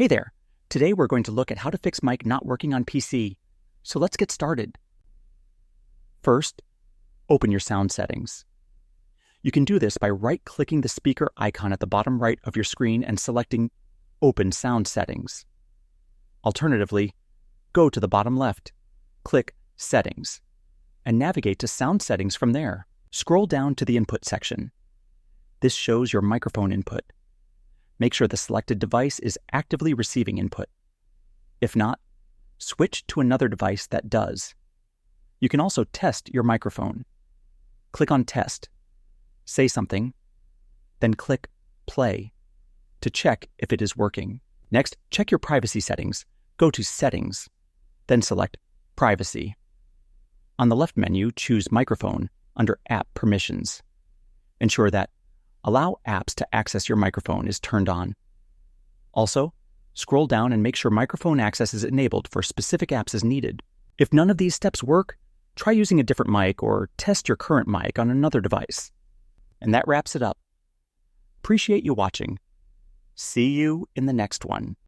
Hey there! Today we're going to look at how to fix mic not working on PC. So let's get started. First, open your sound settings. You can do this by right-clicking the speaker icon at the bottom right of your screen and selecting Open Sound Settings. Alternatively, go to the bottom left, click Settings, and navigate to Sound Settings from there. Scroll down to the Input section. This shows your microphone input. Make sure the selected device is actively receiving input. If not, switch to another device that does. You can also test your microphone. Click on Test, say something, then click Play to check if it is working. Next, check your privacy settings. Go to Settings, then select Privacy. On the left menu, choose Microphone under App Permissions. Ensure that Allow apps to access your microphone is turned on. Also, scroll down and make sure microphone access is enabled for specific apps as needed. If none of these steps work, try using a different mic or test your current mic on another device. And that wraps it up. Appreciate you watching. See you in the next one.